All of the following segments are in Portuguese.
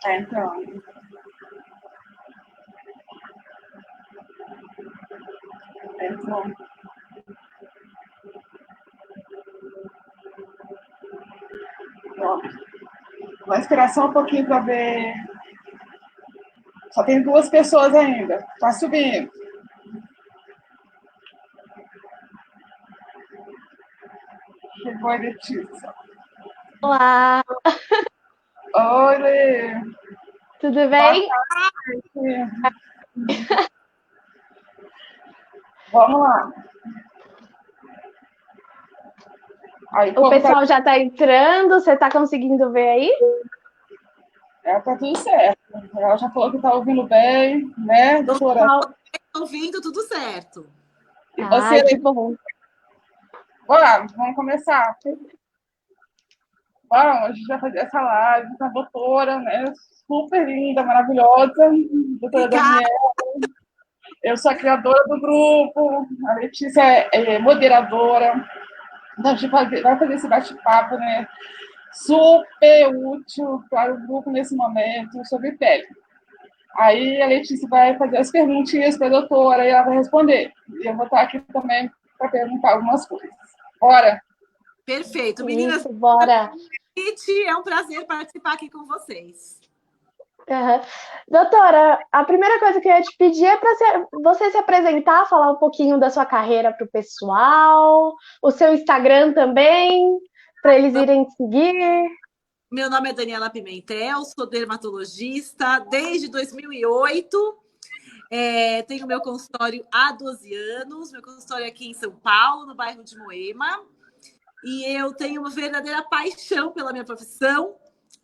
Então, então, ó, vou esperar só um pouquinho para ver. Só tem duas pessoas ainda. Tá subindo. Chegou a Letícia. Olá, Oi, Lê. tudo Boa bem? tarde. Vamos lá. Aí, O como tá, pessoal já está entrando, você está conseguindo ver aí? tá tudo certo. Ela já falou que tá ouvindo bem, né, doutora? Pessoal- Ouvindo tudo certo. E Ai, você, que Lê? bom. Bora, vamos começar. Bora, a gente vai fazer essa live com a doutora, né? Super linda, maravilhosa, doutora Obrigada. Daniela. Eu sou a criadora do grupo, a Letícia é moderadora. Então, a gente vai fazer esse bate-papo, né? Super útil para o grupo nesse momento sobre pele. Aí a Letícia vai fazer as perguntinhas para a doutora e ela vai responder. E eu vou estar aqui também para perguntar algumas coisas. Bora? Perfeito. Meninas, Isso, bora. é um prazer participar aqui com vocês. Uhum. Doutora, a primeira coisa que eu ia te pedir é para você se apresentar, falar um pouquinho da sua carreira para o pessoal, o seu Instagram também, para eles irem seguir. Meu nome é Daniela Pimentel, sou dermatologista desde 2008. Tenho meu consultório há 12 anos. Meu consultório é aqui em São Paulo, no bairro de Moema. E eu tenho uma verdadeira paixão pela minha profissão.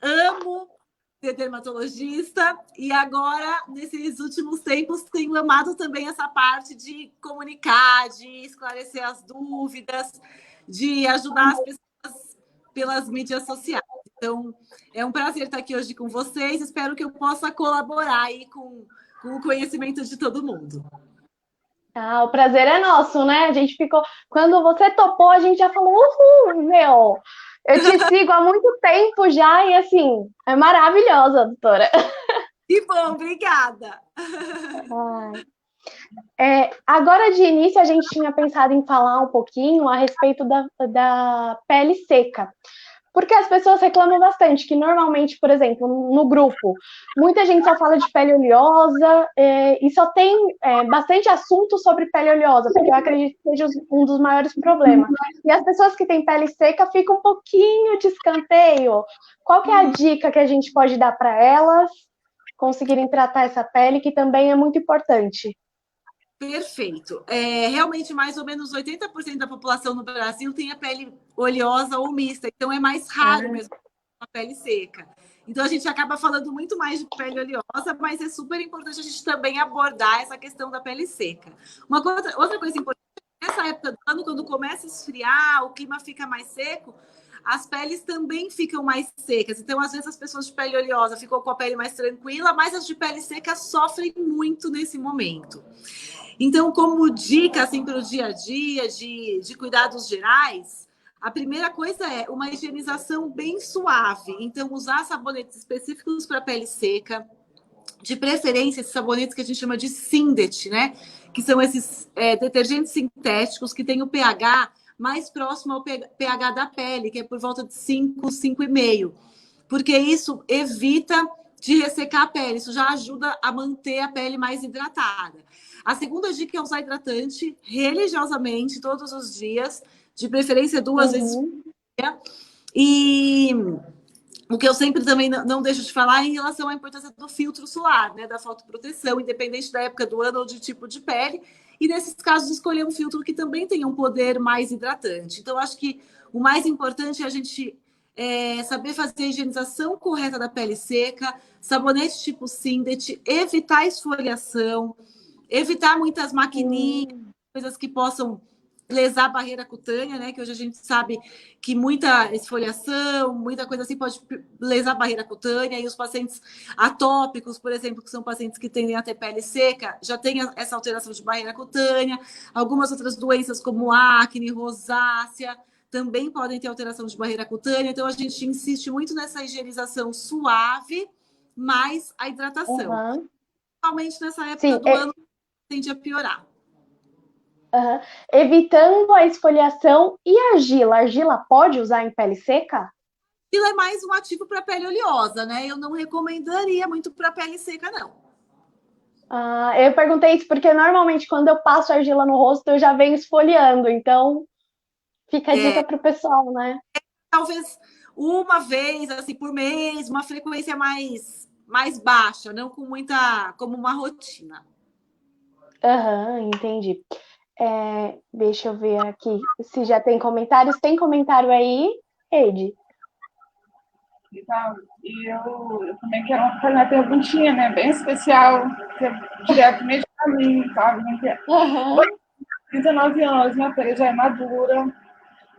Amo ser dermatologista e agora, nesses últimos tempos, tenho amado também essa parte de comunicar, de esclarecer as dúvidas, de ajudar as pessoas pelas mídias sociais. Então, é um prazer estar aqui hoje com vocês. Espero que eu possa colaborar aí com o conhecimento de todo mundo. Ah, o prazer é nosso, né? A gente ficou. Quando você topou, a gente já falou, uhul, meu! Eu te sigo há muito tempo já e assim, é maravilhosa, doutora. Que bom, obrigada. Ai. Agora, de início, a gente tinha pensado em falar um pouquinho a respeito da pele seca. Porque as pessoas reclamam bastante, que normalmente, por exemplo, no grupo, muita gente só fala de pele oleosa e só tem bastante assunto sobre pele oleosa, porque eu acredito que seja um dos maiores problemas. E as pessoas que têm pele seca ficam um pouquinho de escanteio. Qual que é a dica que a gente pode dar para elas conseguirem tratar essa pele, que também é muito importante? Perfeito. Realmente, mais ou menos 80% da população no Brasil tem a pele oleosa ou mista, então é mais raro mesmo a pele seca. Então, a gente acaba falando muito mais de pele oleosa, mas é super importante a gente também abordar essa questão da pele seca. Outra coisa importante, nessa época do ano, quando começa a esfriar, o clima fica mais seco, as peles também ficam mais secas. Então, às vezes, as pessoas de pele oleosa ficam com a pele mais tranquila, mas as de pele seca sofrem muito nesse momento. Então, como dica assim, para o dia a dia de cuidados gerais, a primeira coisa é uma higienização bem suave. Então, usar sabonetes específicos para pele seca, de preferência esses sabonetes que a gente chama de Sindet, né? Que são esses detergentes sintéticos que têm o pH mais próximo ao pH da pele, que é por volta de 5, 5,5. Porque isso evita de ressecar a pele, isso já ajuda a manter a pele mais hidratada. A segunda dica é usar hidratante religiosamente todos os dias, de preferência 2 vezes por dia. E o que eu sempre também não deixo de falar é em relação à importância do filtro solar, né, da fotoproteção, independente da época do ano ou de tipo de pele. E nesses casos, escolher um filtro que também tenha um poder mais hidratante. Então, acho que o mais importante é a gente saber fazer a higienização correta da pele seca, sabonete tipo Sindet, evitar esfoliação, evitar muitas maquininhas, coisas que possam lesar a barreira cutânea, né? Que hoje a gente sabe que muita esfoliação, muita coisa assim pode lesar a barreira cutânea, e os pacientes atópicos, por exemplo, que são pacientes que tendem a ter pele seca, já tem essa alteração de barreira cutânea. Algumas outras doenças como acne, rosácea, também podem ter alteração de barreira cutânea. Então, a gente insiste muito nessa higienização suave, mais a hidratação. Uhum. Principalmente nessa época Sim, do ano, tende a piorar. Uhum. Evitando a esfoliação e a argila. A argila pode usar em pele seca? Aquilo é mais um ativo para pele oleosa, né? Eu não recomendaria muito para pele seca, não. Eu perguntei isso porque normalmente quando eu passo argila no rosto eu já venho esfoliando, então fica a dica pro pessoal, né? Talvez uma vez, assim, por mês, uma frequência mais baixa, não com muita, como uma rotina. Entendi. Deixa eu ver aqui se já tem comentários. Tem comentário aí, Ed? Eu também quero fazer uma perguntinha, né? Bem especial, que é diretamente para mim, sabe? 39 anos, minha pele já é madura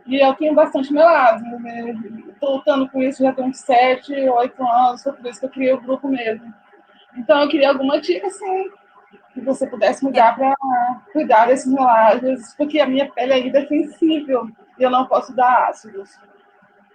e eu tenho bastante melasma, né? Estou lutando com isso já tem uns 7, 8 anos, foi por isso que eu criei o grupo mesmo. Então, eu queria alguma dica, assim, que você pudesse me dar para cuidar desses melasmas, porque a minha pele ainda é sensível e eu não posso dar ácidos.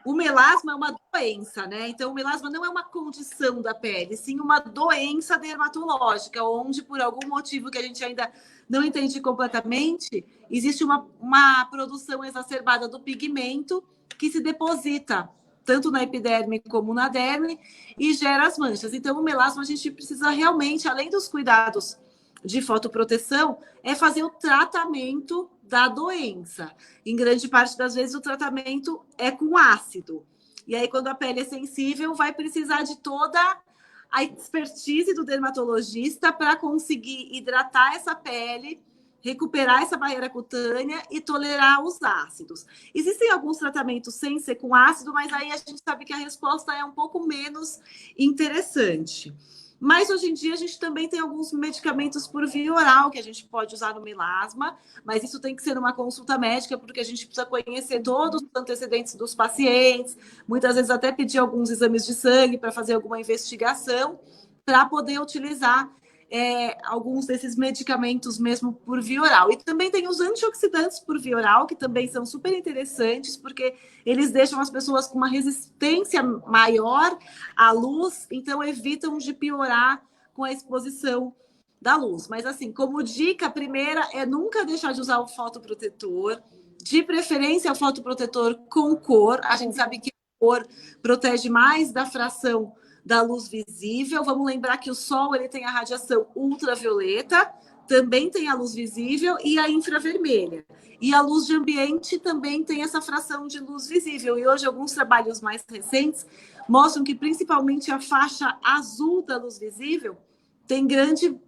O melasma é uma doença, né? Então, o melasma não é uma condição da pele, sim uma doença dermatológica, onde, por algum motivo que a gente ainda não entende completamente, existe uma produção exacerbada do pigmento que se deposita tanto na epiderme como na derme e gera as manchas. Então, o melasma a gente precisa realmente, além dos cuidados de fotoproteção, é fazer o tratamento da doença. Em grande parte das vezes, o tratamento é com ácido. E aí, quando a pele é sensível, vai precisar de toda a expertise do dermatologista para conseguir hidratar essa pele, recuperar essa barreira cutânea e tolerar os ácidos. Existem alguns tratamentos sem ser com ácido, mas aí a gente sabe que a resposta é um pouco menos interessante. Mas hoje em dia a gente também tem alguns medicamentos por via oral que a gente pode usar no melasma, mas isso tem que ser uma consulta médica, porque a gente precisa conhecer todos os antecedentes dos pacientes, muitas vezes até pedir alguns exames de sangue para fazer alguma investigação, para poder utilizar alguns desses medicamentos mesmo por via oral. E também tem os antioxidantes por via oral, que também são super interessantes, porque eles deixam as pessoas com uma resistência maior à luz, então evitam de piorar com a exposição da luz. Mas assim, como dica, a primeira é nunca deixar de usar o fotoprotetor, de preferência o fotoprotetor com cor. A gente sabe que a cor protege mais da fração da luz visível. Vamos lembrar que o sol ele tem a radiação ultravioleta, também tem a luz visível e a infravermelha. E a luz de ambiente também tem essa fração de luz visível. E hoje alguns trabalhos mais recentes mostram que principalmente a faixa azul da luz visível tem grande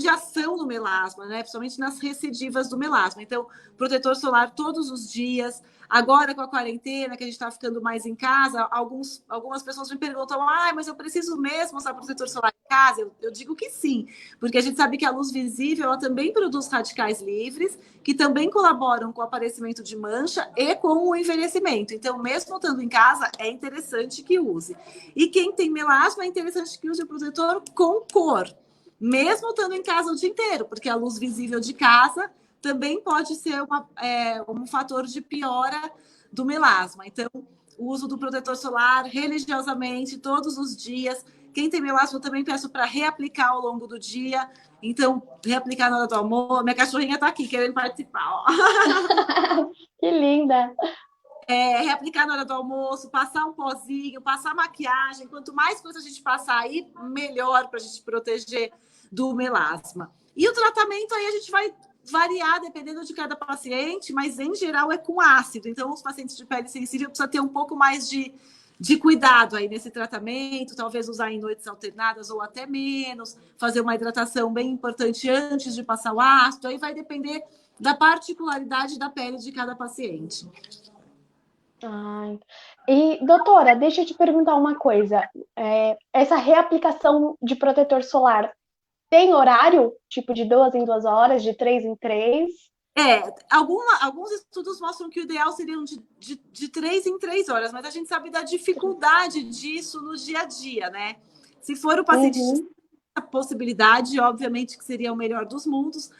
ação no melasma, né? Principalmente nas recidivas do melasma. Então, protetor solar todos os dias. Agora, com a quarentena, que a gente está ficando mais em casa, algumas pessoas me perguntam, mas eu preciso mesmo usar protetor solar em casa? Eu digo que sim, porque a gente sabe que a luz visível ela também produz radicais livres, que também colaboram com o aparecimento de mancha e com o envelhecimento. Então, mesmo estando em casa, é interessante que use. E quem tem melasma, é interessante que use o protetor com cor, mesmo estando em casa o dia inteiro, porque a luz visível de casa também pode ser um fator de piora do melasma. Então, o uso do protetor solar religiosamente, todos os dias. Quem tem melasma, eu também peço para reaplicar ao longo do dia. Então, reaplicar na hora do almoço. Minha cachorrinha está aqui, querendo participar. Ó. Que linda! Reaplicar na hora do almoço, passar um pozinho, passar maquiagem. Quanto mais coisa a gente passar aí, melhor para a gente proteger do melasma. E o tratamento aí a gente vai variar dependendo de cada paciente, mas em geral é com ácido. Então, os pacientes de pele sensível precisam ter um pouco mais de cuidado aí nesse tratamento, talvez usar em noites alternadas ou até menos, fazer uma hidratação bem importante antes de passar o ácido. Aí vai depender da particularidade da pele de cada paciente. E, doutora, deixa eu te perguntar uma coisa. Essa reaplicação de protetor solar tem horário? Tipo, de 2 em 2 horas, de 3 em 3? Alguns estudos mostram que o ideal seria de 3 em 3 horas, mas a gente sabe da dificuldade disso no dia a dia, né? Se for o paciente a possibilidade, obviamente que seria o melhor dos mundos,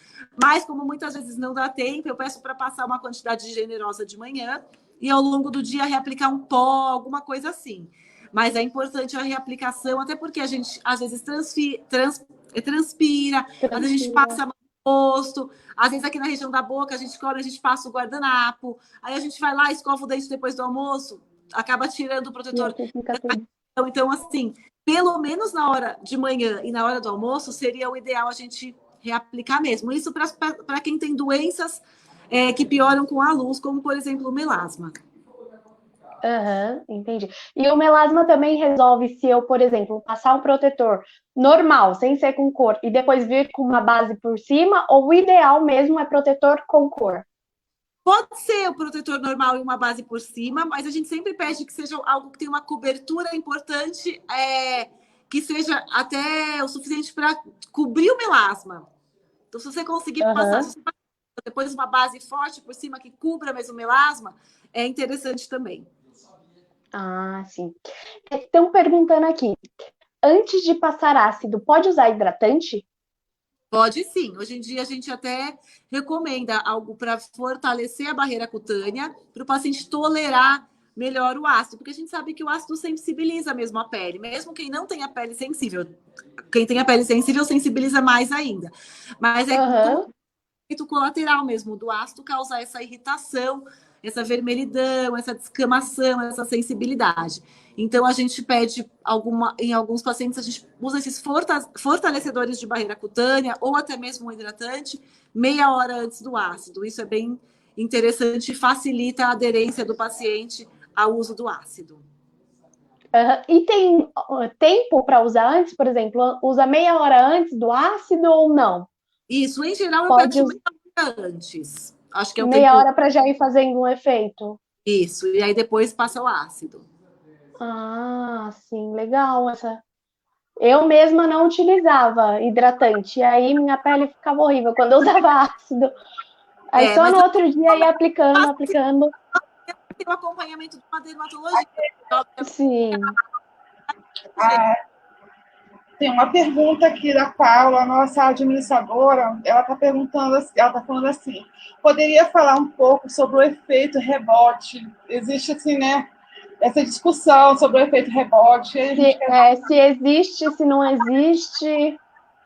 mas como muitas vezes não dá tempo, eu peço para passar uma quantidade generosa de manhã e ao longo do dia reaplicar um pó, alguma coisa assim. mas é importante a reaplicação, até porque a gente, às vezes, transpira, às vezes a gente passa a mão no rosto, às vezes aqui na região da boca a gente come, a gente passa o guardanapo, aí a gente vai lá, escova o dente depois do almoço, acaba tirando o protetor. Então, assim, pelo menos na hora de manhã e na hora do almoço, seria o ideal a gente reaplicar mesmo. Isso para quem tem doenças que pioram com a luz, como, por exemplo, o melasma. Entendi. E o melasma também resolve se eu, por exemplo, passar um protetor normal, sem ser com cor, e depois vir com uma base por cima, ou o ideal mesmo é protetor com cor? Pode ser o protetor normal e uma base por cima, mas a gente sempre pede que seja algo que tenha uma cobertura importante, que seja até o suficiente para cobrir o melasma. Então, se você conseguir passar, se você passar depois uma base forte por cima que cubra mesmo o melasma, é interessante também. Ah, sim. Estão perguntando aqui, antes de passar ácido, pode usar hidratante? Pode sim. Hoje em dia a gente até recomenda algo para fortalecer a barreira cutânea, para o paciente tolerar melhor o ácido, porque a gente sabe que o ácido sensibiliza mesmo a pele, mesmo quem não tem a pele sensível. Quem tem a pele sensível sensibiliza mais ainda. Mas é como efeito colateral mesmo do ácido causar essa irritação, essa vermelhidão, essa descamação, essa sensibilidade. Então, a gente pede em alguns pacientes, a gente usa esses fortalecedores de barreira cutânea ou até mesmo um hidratante meia hora antes do ácido. Isso é bem interessante e facilita a aderência do paciente ao uso do ácido. E tem tempo para usar antes? Por exemplo, usa meia hora antes do ácido ou não? Isso, em geral, eu peço meia hora antes. Acho que é o meia tempo... hora para já ir fazendo um efeito. Isso, e aí depois passa o ácido. Ah, sim, legal. Eu mesma não utilizava hidratante, e aí minha pele ficava horrível quando eu usava ácido. Aí só no outro dia ia aplicando. Tem o acompanhamento de uma dermatologista. Sim. Tem uma pergunta aqui da Paula, nossa administradora. Ela está perguntando, ela está falando assim: poderia falar um pouco sobre o efeito rebote? Existe assim, né? Essa discussão sobre o efeito rebote. Se existe, se não existe,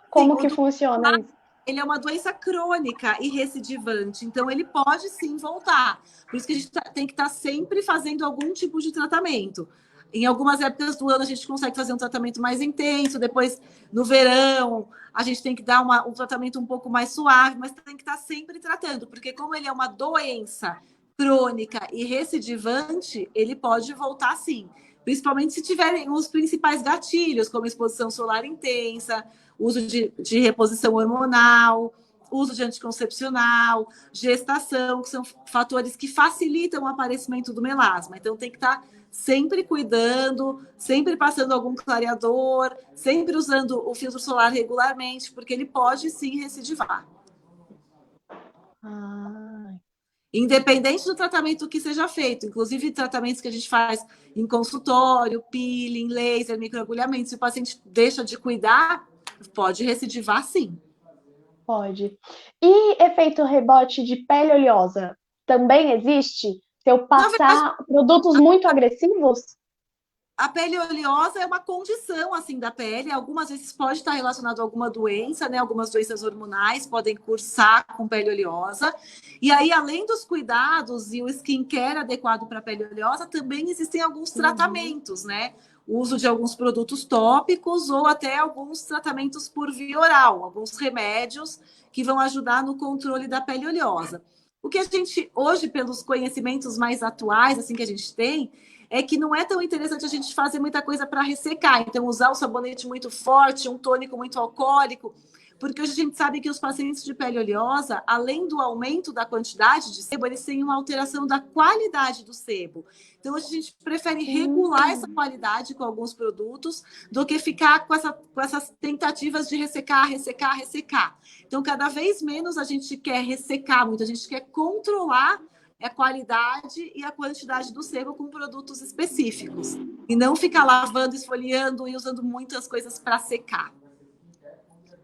como que funciona isso? Ele é uma doença crônica e recidivante, então ele pode sim voltar. Por isso que a gente tem que estar sempre fazendo algum tipo de tratamento. Em algumas épocas do ano a gente consegue fazer um tratamento mais intenso, depois no verão a gente tem que dar um tratamento um pouco mais suave, mas tem que estar sempre tratando, porque como ele é uma doença crônica e recidivante, ele pode voltar sim. Principalmente se tiverem os principais gatilhos, como exposição solar intensa, uso de reposição hormonal, uso de anticoncepcional, gestação, que são fatores que facilitam o aparecimento do melasma. Então, tem que estar sempre cuidando, sempre passando algum clareador, sempre usando o filtro solar regularmente, porque ele pode sim recidivar. Independente do tratamento que seja feito, inclusive tratamentos que a gente faz em consultório, peeling, laser, microagulhamento, se o paciente deixa de cuidar, pode recidivar sim. Pode. E efeito rebote de pele oleosa também existe? Se eu passar produtos muito agressivos? A pele oleosa é uma condição assim da pele, algumas vezes pode estar relacionado a alguma doença, né? Algumas doenças hormonais podem cursar com pele oleosa. E aí, além dos cuidados e o skincare adequado para a pele oleosa, também existem alguns tratamentos, né? O uso de alguns produtos tópicos ou até alguns tratamentos por via oral, alguns remédios que vão ajudar no controle da pele oleosa. O que a gente, hoje, pelos conhecimentos mais atuais, assim, que a gente tem, é que não é tão interessante a gente fazer muita coisa para ressecar. Então, usar um sabonete muito forte, um tônico muito alcoólico, porque hoje a gente sabe que os pacientes de pele oleosa, além do aumento da quantidade de sebo, eles têm uma alteração da qualidade do sebo. Então, hoje a gente prefere regular essa qualidade com alguns produtos do que ficar com essas tentativas de ressecar. Então, cada vez menos a gente quer ressecar muito, a gente quer controlar a qualidade e a quantidade do sebo com produtos específicos. E não ficar lavando, esfoliando e usando muitas coisas para secar.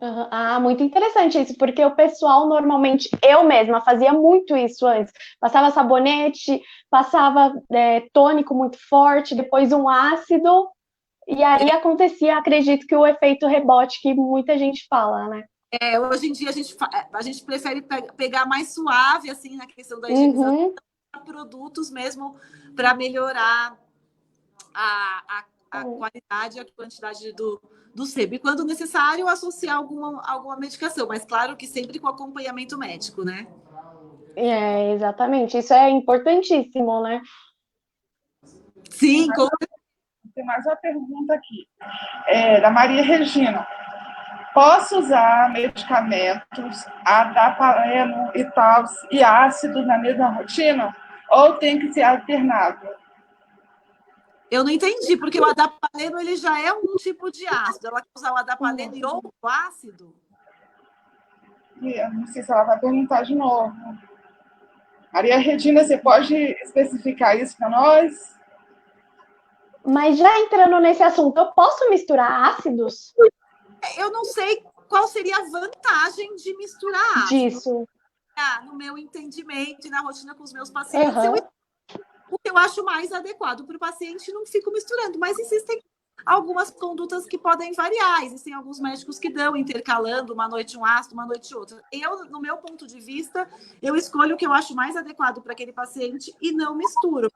Aham. Ah, muito interessante isso, porque o pessoal normalmente, eu mesma fazia muito isso antes. Passava sabonete, passava tônico muito forte, depois um ácido, e aí acontecia, acredito que o efeito rebote que muita gente fala, né? Hoje em dia a gente prefere pegar mais suave, assim, na questão da higienização, Uhum. produtos mesmo para melhorar a qualidade e a quantidade do sebo. E quando necessário, associar alguma medicação, mas claro que sempre com acompanhamento médico, né? Exatamente, isso é importantíssimo, né? Sim, Tem mais uma pergunta aqui, da Maria Regina. Posso usar medicamentos, adapaleno e tal, e ácidos na mesma rotina? Ou tem que ser alternado? eu não entendi, porque o adapaleno ele já é um tipo de ácido. Ela quer usar o adapaleno e outro ácido? Eu não sei se ela vai perguntar de novo. Maria Regina, você pode especificar isso para nós? Mas já entrando nesse assunto, eu posso misturar ácidos Eu não sei qual seria a vantagem de misturar ácido. disso? No meu entendimento e na rotina com os meus pacientes, Aham. o que eu acho mais adequado para o paciente, não fico misturando. Mas existem algumas condutas que podem variar. Existem alguns médicos que dão intercalando uma noite um ácido, uma noite outra. Eu, no meu ponto de vista, eu escolho o que eu acho mais adequado para aquele paciente e não misturo.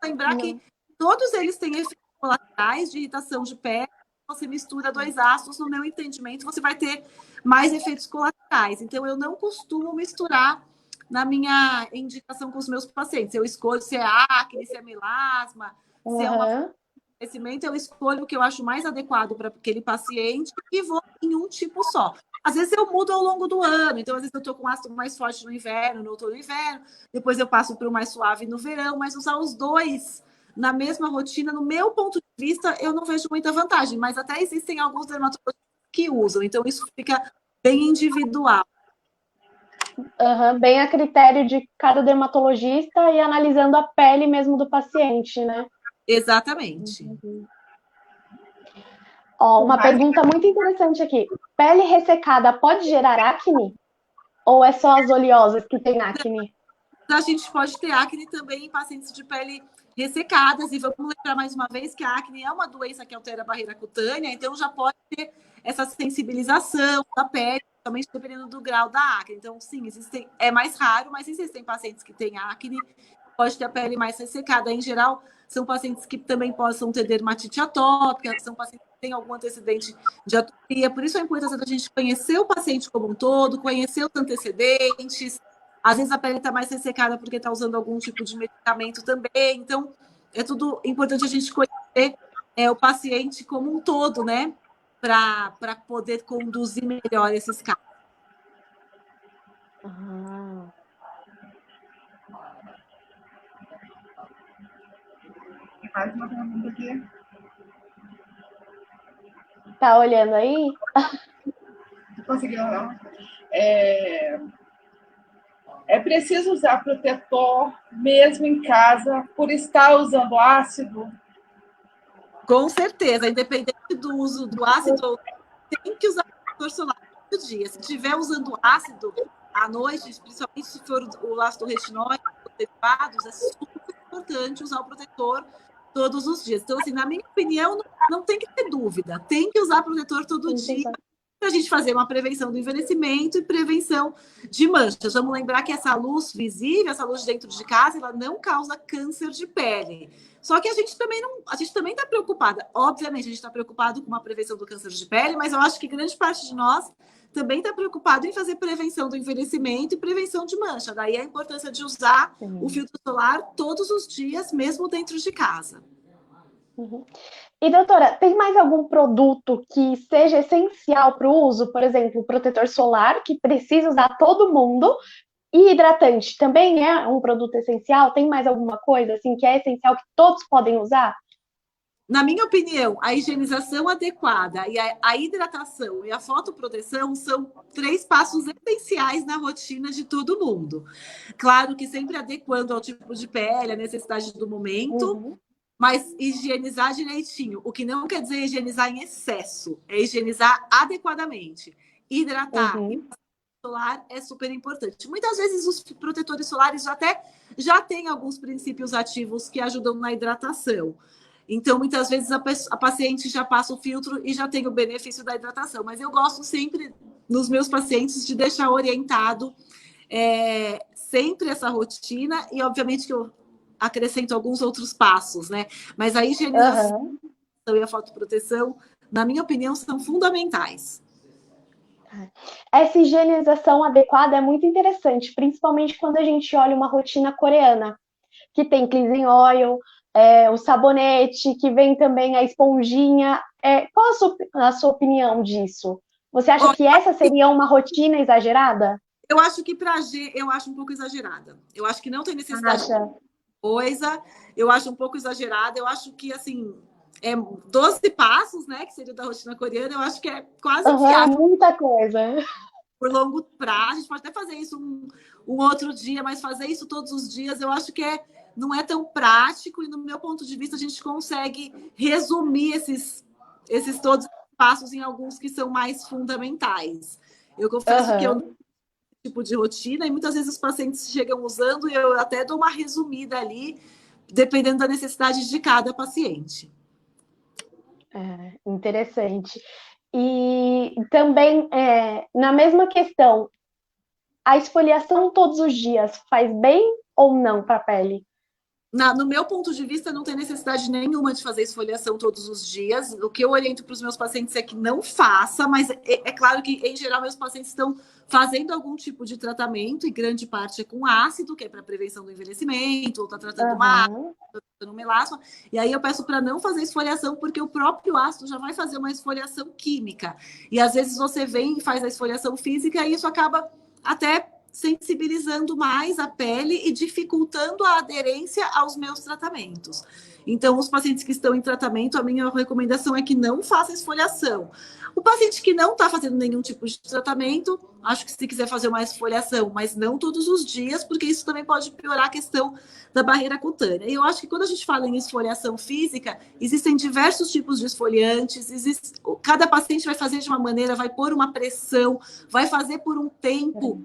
Lembrar que todos eles têm efeitos colaterais de irritação de pele. Você mistura dois ácidos, no meu entendimento, você vai ter mais efeitos colaterais. Então, eu não costumo misturar na minha indicação com os meus pacientes. Eu escolho se é acne, se é melasma, se é uma crescimento, eu escolho o que eu acho mais adequado para aquele paciente e vou em um tipo só. Às vezes eu mudo ao longo do ano, então às vezes eu estou com ácido mais forte no inverno, no outono e inverno, depois eu passo para o mais suave no verão, mas usar os dois na mesma rotina, no meu ponto de vista, eu não vejo muita vantagem, mas até existem alguns dermatologistas que usam, então isso fica bem individual. Bem a critério de cada dermatologista e analisando a pele mesmo do paciente, né? Exatamente. Ó, uma pergunta muito interessante aqui. Pele ressecada pode gerar acne? Ou é só as oleosas que têm acne? A gente pode ter acne também em pacientes de pele ressecadas. E vamos lembrar mais uma vez que a acne é uma doença que altera a barreira cutânea, então já pode ter essa sensibilização da pele, também dependendo do grau da acne. Então, sim, é mais raro, mas existem pacientes que têm acne, pode ter a pele mais ressecada. Em geral, são pacientes que também possam ter dermatite atópica, são pacientes que têm algum antecedente de atopia. Por isso a importância da gente conhecer o paciente como um todo, conhecer os antecedentes. Às vezes a pele está mais ressecada porque está usando algum tipo de medicamento também. Então, é tudo importante a gente conhecer o paciente como um todo, né? Para poder conduzir melhor esses casos. Mais uma pergunta aqui. Tá olhando aí? Conseguiu, não? É preciso usar protetor mesmo em casa por estar usando ácido? Com certeza, independente do uso do ácido, tem que usar protetor solar todo dia. Se estiver usando ácido à noite, principalmente se for o ácido retinóico, derivados, é super importante usar o protetor todos os dias. Então, assim, na minha opinião, não tem que ter dúvida. Tem que usar protetor todo dia para a gente fazer uma prevenção do envelhecimento e prevenção de manchas. Vamos lembrar que essa luz visível, essa luz dentro de casa, ela não causa câncer de pele. Só que a gente também está preocupada. Obviamente, a gente está preocupado com uma prevenção do câncer de pele, mas eu acho que grande parte de nós também está preocupado em fazer prevenção do envelhecimento e prevenção de mancha. Daí a importância de usar o filtro solar todos os dias, mesmo dentro de casa. E, doutora, tem mais algum produto que seja essencial para o uso? Por exemplo, protetor solar, que precisa usar todo mundo, e hidratante também é um produto essencial? Tem mais alguma coisa assim que é essencial que todos podem usar? Na minha opinião, a higienização adequada e a hidratação e a fotoproteção são 3 passos essenciais na rotina de todo mundo. Claro que sempre adequando ao tipo de pele, à necessidade do momento, mas higienizar direitinho. O que não quer dizer higienizar em excesso, é higienizar adequadamente. hidratar. Uhum. Solar é super importante. Muitas vezes os protetores solares já têm alguns princípios ativos que ajudam na hidratação. Então, muitas vezes a paciente já passa o filtro e já tem o benefício da hidratação. Mas eu gosto sempre, nos meus pacientes, de deixar orientado sempre essa rotina e, obviamente, que eu acrescento alguns outros passos, né? Mas a higienização e a fotoproteção, na minha opinião, são fundamentais. Essa higienização adequada é muito interessante, principalmente quando a gente olha uma rotina coreana, que tem cleansing oil, o sabonete, que vem também a esponjinha. Qual a sua opinião disso? Você acha que essa seria uma rotina exagerada? Eu acho que eu acho um pouco exagerada. Eu acho que não tem necessidade de coisa. Eu acho um pouco exagerada. Eu acho que, assim, 12 passos, né, que seria da rotina coreana, eu acho que é quase inviável. Muita coisa. Por longo prazo, a gente pode até fazer isso um outro dia, mas fazer isso todos os dias, eu acho que não é tão prático, e no meu ponto de vista, a gente consegue resumir esses todos os passos em alguns que são mais fundamentais. Eu confesso que eu não tenho esse tipo de rotina, e muitas vezes os pacientes chegam usando, e eu até dou uma resumida ali, dependendo da necessidade de cada paciente. Interessante. E também, na mesma questão, a esfoliação todos os dias faz bem ou não para a pele? No meu ponto de vista, não tem necessidade nenhuma de fazer esfoliação todos os dias. O que eu oriento para os meus pacientes é que não faça, mas é claro que, em geral, meus pacientes estão fazendo algum tipo de tratamento, e grande parte é com ácido, que é para prevenção do envelhecimento, ou está tratando uma acne, está tratando um melasma. E aí eu peço para não fazer esfoliação, porque o próprio ácido já vai fazer uma esfoliação química. E às vezes você vem e faz a esfoliação física, e isso acaba até sensibilizando mais a pele e dificultando a aderência aos meus tratamentos. Então, os pacientes que estão em tratamento, a minha recomendação é que não faça esfoliação. O paciente que não está fazendo nenhum tipo de tratamento, acho que se quiser fazer uma esfoliação, mas não todos os dias, porque isso também pode piorar a questão da barreira cutânea. E eu acho que quando a gente fala em esfoliação física, existem diversos tipos de esfoliantes, cada paciente vai fazer de uma maneira, vai pôr uma pressão, vai fazer por um tempo.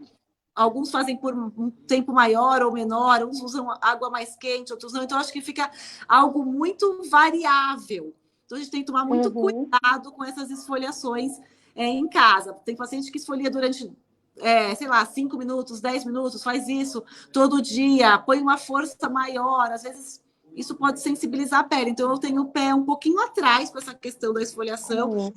Alguns fazem por um tempo maior ou menor, uns usam água mais quente, outros não. Então, acho que fica algo muito variável. Então, a gente tem que tomar muito cuidado com essas esfoliações em casa. Tem paciente que esfolia durante, 5 minutos, 10 minutos, faz isso todo dia, põe uma força maior. Às vezes, isso pode sensibilizar a pele. Então, eu tenho o pé um pouquinho atrás com essa questão da esfoliação.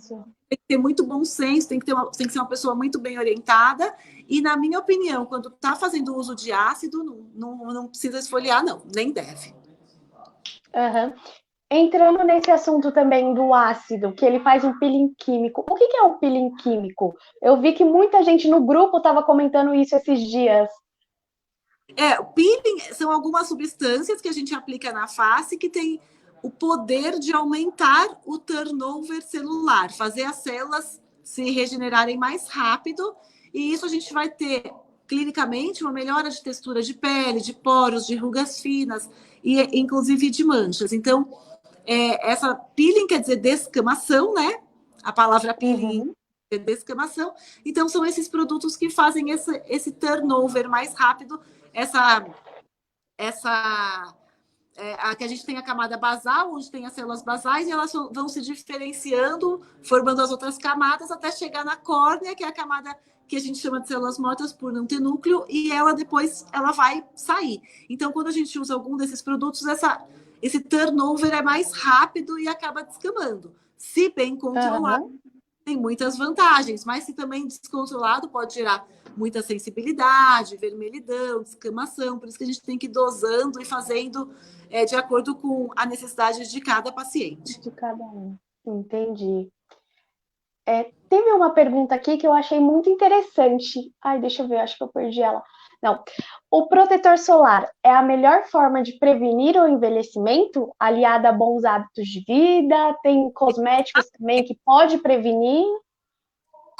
Tem que ter muito bom senso, tem que ser uma pessoa muito bem orientada. E, na minha opinião, quando está fazendo uso de ácido, não precisa esfoliar, não, nem deve. Entrando nesse assunto também do ácido, que ele faz um peeling químico. O que é um peeling químico? Eu vi que muita gente no grupo estava comentando isso esses dias. O peeling são algumas substâncias que a gente aplica na face que tem o poder de aumentar o turnover celular, fazer as células se regenerarem mais rápido, e isso a gente vai ter clinicamente uma melhora de textura de pele, de poros, de rugas finas e inclusive de manchas. Então, essa peeling quer dizer descamação, né? A palavra peeling é descamação. Então, são esses produtos que fazem esse turnover mais rápido, que a gente tem a camada basal, onde tem as células basais, e elas vão se diferenciando, formando as outras camadas, até chegar na córnea, que é a camada que a gente chama de células mortas por não ter núcleo, e depois ela vai sair. Então, quando a gente usa algum desses produtos, esse turnover é mais rápido e acaba descamando. Se bem controlado, tem muitas vantagens, mas se também descontrolado, pode gerar muita sensibilidade, vermelhidão, descamação. Por isso que a gente tem que ir dosando e fazendo de acordo com a necessidade de cada paciente. De cada um. Entendi. Teve uma pergunta aqui que eu achei muito interessante. Ai, deixa eu ver, acho que eu perdi ela. Não. O protetor solar é a melhor forma de prevenir o envelhecimento, aliada a bons hábitos de vida? Tem cosméticos também que pode prevenir?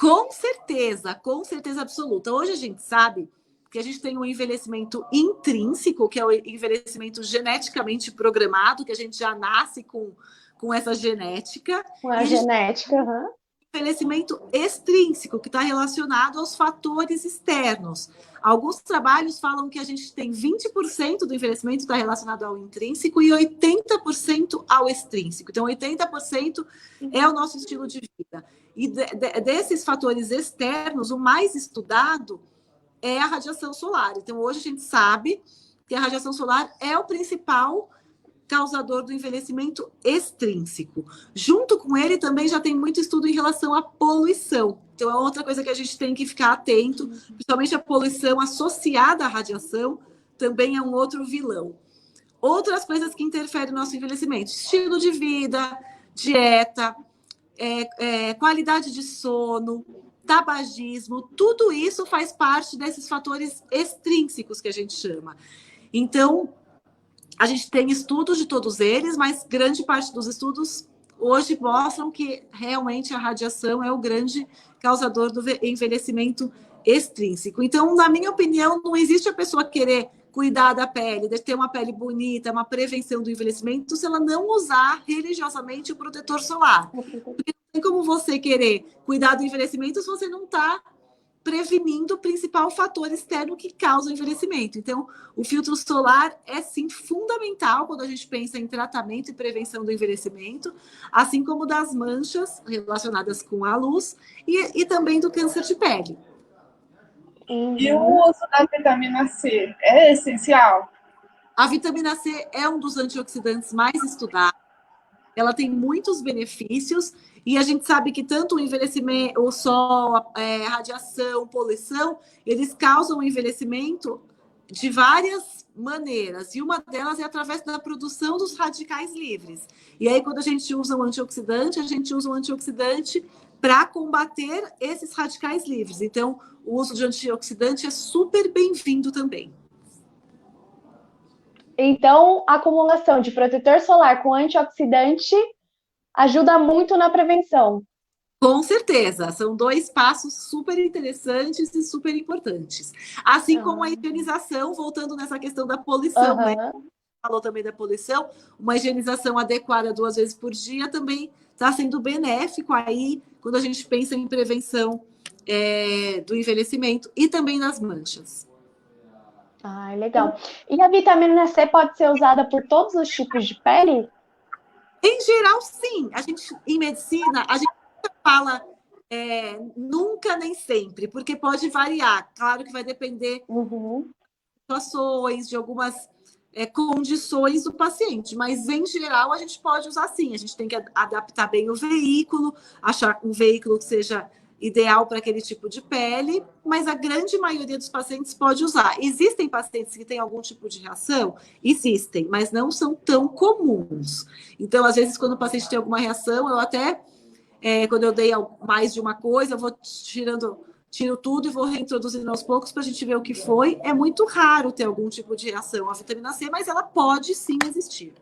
Com certeza absoluta. Hoje a gente sabe que a gente tem um envelhecimento intrínseco, que é o envelhecimento geneticamente programado, que a gente já nasce com essa genética. Com a genética, envelhecimento extrínseco, que está relacionado aos fatores externos. Alguns trabalhos falam que a gente tem 20% do envelhecimento está relacionado ao intrínseco e 80% ao extrínseco. Então, 80% é o nosso estilo de vida. E desses fatores externos, o mais estudado é a radiação solar. Então, hoje a gente sabe que a radiação solar é o principal causador do envelhecimento extrínseco. Junto com ele também já tem muito estudo em relação à poluição. Então é outra coisa que a gente tem que ficar atento, principalmente a poluição associada à radiação, também é um outro vilão. Outras coisas que interferem no nosso envelhecimento: estilo de vida, dieta, qualidade de sono, tabagismo, tudo isso faz parte desses fatores extrínsecos que a gente chama. Então, a gente tem estudos de todos eles, mas grande parte dos estudos hoje mostram que realmente a radiação é o grande causador do envelhecimento extrínseco. Então, na minha opinião, não existe a pessoa querer cuidar da pele, de ter uma pele bonita, uma prevenção do envelhecimento, se ela não usar religiosamente o protetor solar. Porque não tem como você querer cuidar do envelhecimento se você não está prevenindo o principal fator externo que causa o envelhecimento. Então, o filtro solar é, sim, fundamental quando a gente pensa em tratamento e prevenção do envelhecimento, assim como das manchas relacionadas com a luz e também do câncer de pele. E o uso da vitamina C é essencial? A vitamina C é um dos antioxidantes mais estudados. Ela tem muitos benefícios e a gente sabe que tanto o envelhecimento, o sol, a radiação, poluição, eles causam o envelhecimento de várias maneiras. E uma delas é através da produção dos radicais livres. E aí, quando a gente usa um antioxidante, a gente usa um antioxidante para combater esses radicais livres. Então, o uso de antioxidante é super bem-vindo também. Então, a acumulação de protetor solar com antioxidante ajuda muito na prevenção. Com certeza, são 2 passos super interessantes e super importantes. Assim como a higienização, voltando nessa questão da poluição, né? Falou também da poluição, uma higienização adequada 2 vezes por dia também está sendo benéfico aí quando a gente pensa em prevenção do envelhecimento e também das manchas. Ah, legal. E a vitamina C pode ser usada por todos os tipos de pele? Em geral, sim. A gente, em medicina, a gente fala nunca nem sempre, porque pode variar. Claro que vai depender de situações, de algumas condições do paciente, mas em geral a gente pode usar sim. A gente tem que adaptar bem o veículo, achar um veículo que seja ideal para aquele tipo de pele, mas a grande maioria dos pacientes pode usar. Existem pacientes que têm algum tipo de reação? Existem, mas não são tão comuns. Então, às vezes, quando o paciente tem alguma reação, eu até, quando eu dei mais de uma coisa, eu vou tiro tudo e vou reintroduzindo aos poucos para a gente ver o que foi. É muito raro ter algum tipo de reação à vitamina C, mas ela pode sim existir.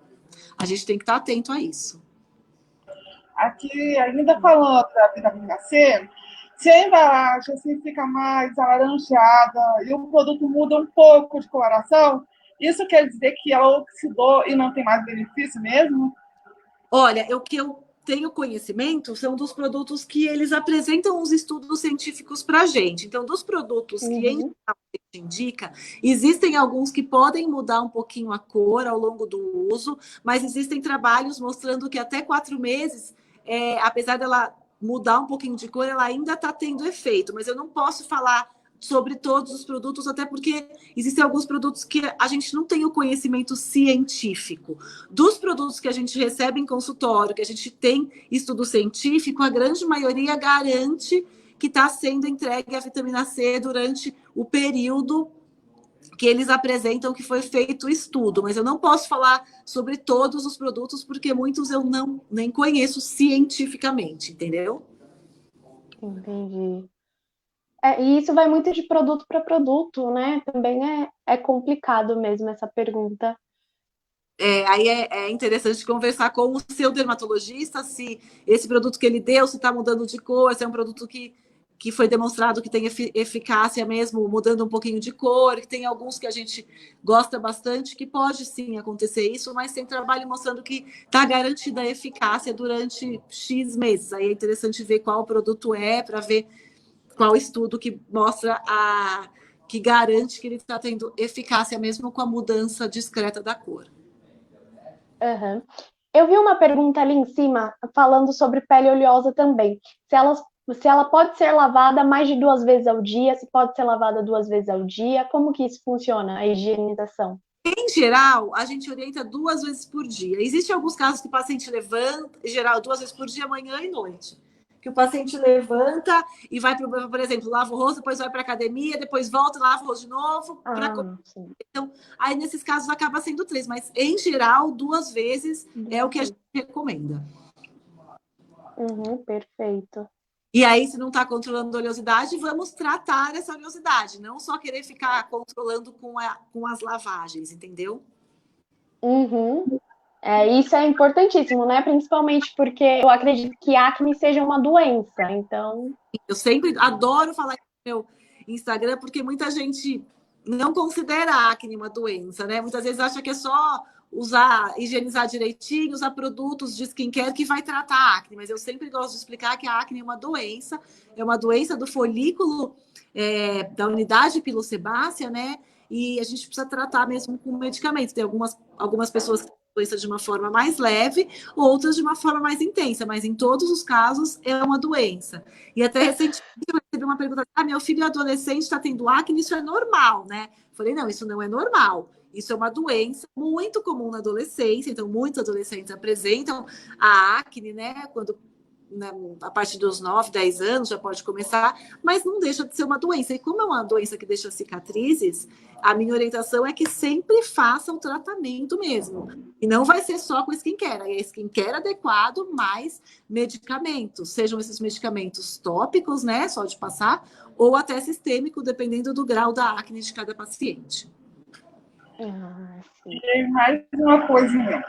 A gente tem que estar atento a isso. Aqui, ainda falando da vitamina C, se a embalagem assim, fica mais alaranjada e o produto muda um pouco de coloração, isso quer dizer que ela oxidou e não tem mais benefício mesmo? Olha, o que eu tenho conhecimento são dos produtos que eles apresentam os estudos científicos para a gente. Então, dos produtos que a gente indica, existem alguns que podem mudar um pouquinho a cor ao longo do uso, mas existem trabalhos mostrando que até 4 meses, apesar dela mudar um pouquinho de cor, ela ainda está tendo efeito. Mas eu não posso falar sobre todos os produtos, até porque existem alguns produtos que a gente não tem o conhecimento científico. Dos produtos que a gente recebe em consultório, que a gente tem estudo científico, a grande maioria garante que está sendo entregue a vitamina C durante o período que eles apresentam que foi feito o estudo. Mas eu não posso falar sobre todos os produtos, porque muitos eu nem conheço cientificamente, entendeu? Entendi. E isso vai muito de produto para produto, né? Também é complicado mesmo essa pergunta. Aí é interessante conversar com o seu dermatologista se esse produto que ele deu, se está mudando de cor, se é um produto que que foi demonstrado que tem eficácia mesmo, mudando um pouquinho de cor, que tem alguns que a gente gosta bastante, que pode sim acontecer isso, mas tem trabalho mostrando que está garantida a eficácia durante X meses. Aí é interessante ver qual produto é, para ver qual estudo que mostra que garante que ele está tendo eficácia mesmo com a mudança discreta da cor. Uhum. Eu vi uma pergunta ali em cima falando sobre pele oleosa também. Se ela pode ser lavada mais de 2 vezes ao dia, se pode ser lavada 2 vezes ao dia, como que isso funciona, a higienização? Em geral, a gente orienta 2 vezes por dia. Existem alguns casos que o paciente levanta, em geral, 2 vezes por dia, manhã e noite. Que o paciente levanta e vai, por exemplo, lava o rosto, depois vai para a academia, depois volta e lava o rosto de novo. Então, aí nesses casos acaba sendo 3, mas em geral, 2 vezes é o que a gente recomenda. Perfeito. E aí, se não está controlando a oleosidade, vamos tratar essa oleosidade, não só querer ficar controlando com as lavagens, entendeu? Isso é importantíssimo, né? Principalmente porque eu acredito que acne seja uma doença, então... Eu sempre adoro falar no meu Instagram, porque muita gente não considera a acne uma doença, né? Muitas vezes acha que é só higienizar direitinho, usar produtos de skincare que vai tratar a acne, mas eu sempre gosto de explicar que a acne é uma doença do folículo, da unidade pilosebácea, né? E a gente precisa tratar mesmo com medicamentos. Tem algumas pessoas que têm doença de uma forma mais leve, outras de uma forma mais intensa, mas em todos os casos é uma doença. E até recentemente eu recebi uma pergunta: meu filho adolescente está tendo acne, isso é normal, né? Eu falei, não, isso não é normal. Isso é uma doença muito comum na adolescência, então muitos adolescentes apresentam a acne, né? A partir dos 9, 10 anos já pode começar, mas não deixa de ser uma doença. E como é uma doença que deixa cicatrizes, a minha orientação é que sempre faça o tratamento mesmo. E não vai ser só com skincare, é skincare adequado, mais medicamentos, sejam esses medicamentos tópicos, né? Só de passar, ou até sistêmico, dependendo do grau da acne de cada paciente. E mais uma coisinha,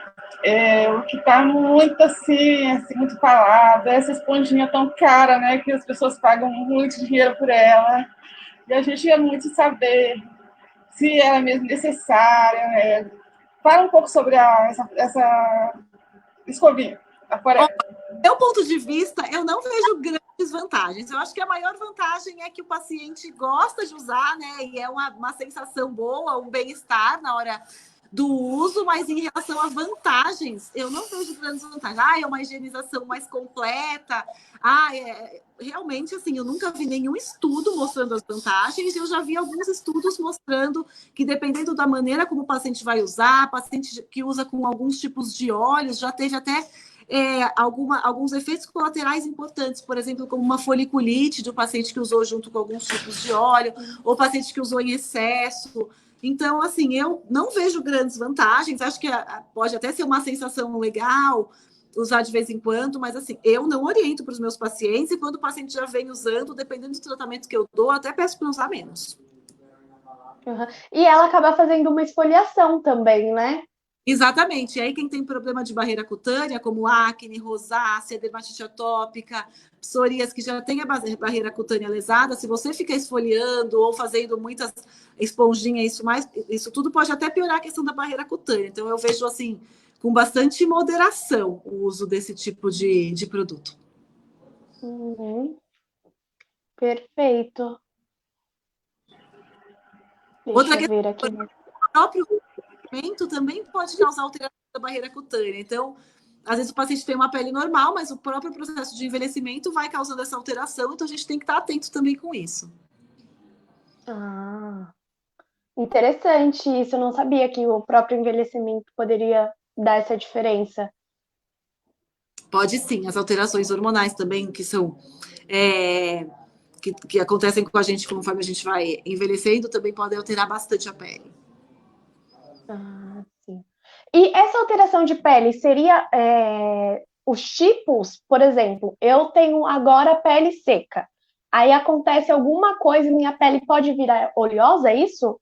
o que está muito assim, muito falado, é essa esponjinha tão cara, né, que as pessoas pagam muito dinheiro por ela, e a gente quer muito saber se ela é mesmo necessária, né? Fala um pouco sobre essa escovinha, a Foreva. Do meu ponto de vista, eu não vejo grandes vantagens. Eu acho que a maior vantagem é que o paciente gosta de usar, né? E é uma sensação boa, um bem-estar na hora do uso, mas em relação a vantagens, eu não vejo grandes vantagens. É uma higienização mais completa. Realmente, assim, eu nunca vi nenhum estudo mostrando as vantagens. Eu já vi alguns estudos mostrando que, dependendo da maneira como o paciente vai usar, paciente que usa com alguns tipos de óleos, já teve até alguns efeitos colaterais importantes, por exemplo, como uma foliculite do paciente que usou junto com alguns tipos de óleo, ou paciente que usou em excesso. Então, assim, eu não vejo grandes vantagens, acho que pode até ser uma sensação legal usar de vez em quando, mas assim, eu não oriento para os meus pacientes, e quando o paciente já vem usando, dependendo do tratamento que eu dou, até peço para usar menos. E ela acaba fazendo uma esfoliação também, né? Exatamente. E aí, quem tem problema de barreira cutânea, como acne, rosácea, dermatite atópica, psorias que já tem a barreira cutânea lesada, se você fica esfoliando ou fazendo muitas esponjinhas, isso tudo pode até piorar a questão da barreira cutânea. Então, eu vejo assim, com bastante moderação, o uso desse tipo de produto. Perfeito. Outra Deixa eu ver aqui. O próprio também pode causar alteração da barreira cutânea. Então, às vezes o paciente tem uma pele normal, mas o próprio processo de envelhecimento vai causando essa alteração, então a gente tem que estar atento também com isso. Interessante isso. Eu não sabia que o próprio envelhecimento poderia dar essa diferença. Pode sim, as alterações hormonais também, que são que acontecem com a gente conforme a gente vai envelhecendo, também podem alterar bastante a pele. Sim. E essa alteração de pele seria os tipos, por exemplo, eu tenho agora pele seca. Aí acontece alguma coisa e minha pele pode virar oleosa, é isso?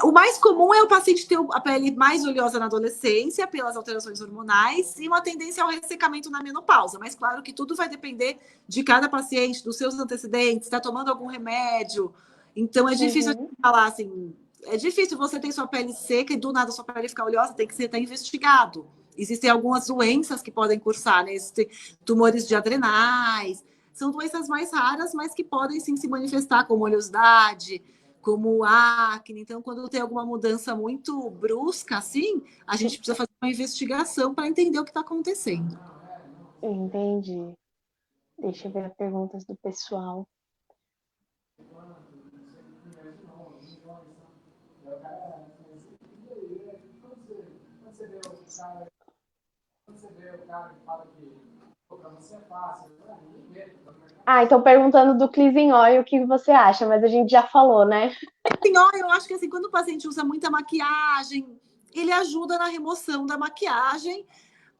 O mais comum é o paciente ter a pele mais oleosa na adolescência, pelas alterações hormonais, e uma tendência ao ressecamento na menopausa. Mas claro que tudo vai depender de cada paciente, dos seus antecedentes, está tomando algum remédio. Então é difícil falar assim. É difícil você ter sua pele seca e do nada sua pele ficar oleosa, tem que ser até investigado. Existem algumas doenças que podem cursar, né? Existem tumores de adrenais. São doenças mais raras, mas que podem sim se manifestar como oleosidade, como acne. Então, quando tem alguma mudança muito brusca, assim, a gente precisa fazer uma investigação para entender o que está acontecendo. Entendi. Deixa eu ver as perguntas do pessoal. Então perguntando do Cleansing Oil, o que você acha? Mas a gente já falou, né? Eu acho que assim, quando o paciente usa muita maquiagem, ele ajuda na remoção da maquiagem,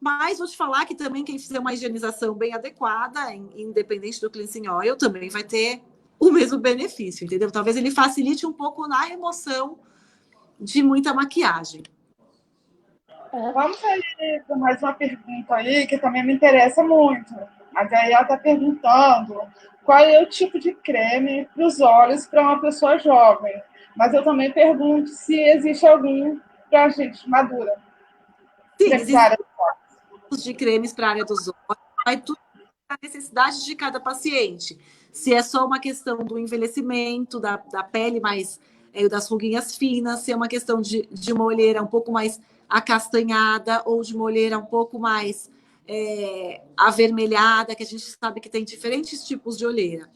mas vou te falar que também quem fizer uma higienização bem adequada, independente do Cleansing Oil, também vai ter o mesmo benefício, entendeu? Talvez ele facilite um pouco na remoção de muita maquiagem. Vamos sair com mais uma pergunta aí, que também me interessa muito. A Gaia está perguntando qual é o tipo de creme para os olhos para uma pessoa jovem. Mas eu também pergunto se existe algum para gente madura. Sim, existem tipos de cremes para a área dos olhos, vai tudo a necessidade de cada paciente. Se é só uma questão do envelhecimento, da pele mais, das ruguinhas finas, se é uma questão de uma olheira um pouco mais acastanhada ou de uma olheira um pouco mais avermelhada, que a gente sabe que tem diferentes tipos de olheira.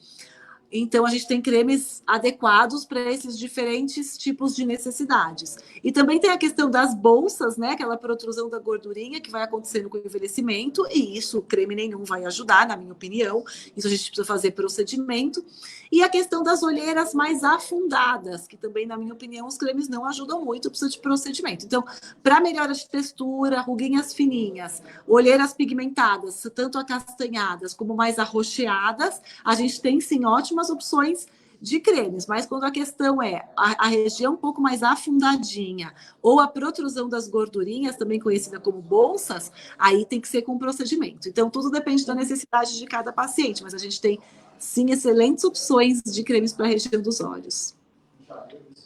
Então, a gente tem cremes adequados para esses diferentes tipos de necessidades. E também tem a questão das bolsas, né? Aquela protrusão da gordurinha que vai acontecendo com o envelhecimento, e isso creme nenhum vai ajudar, na minha opinião. Isso a gente precisa fazer procedimento. E a questão das olheiras mais afundadas, que também, na minha opinião, os cremes não ajudam muito, precisa de procedimento. Então, para melhora de textura, ruguinhas fininhas, olheiras pigmentadas, tanto acastanhadas como mais arroxeadas, a gente tem sim ótimas opções de cremes, mas quando a questão é a região um pouco mais afundadinha ou a protrusão das gordurinhas, também conhecida como bolsas, aí tem que ser com procedimento. Então, tudo depende da necessidade de cada paciente, mas a gente tem, sim, excelentes opções de cremes para a região dos olhos.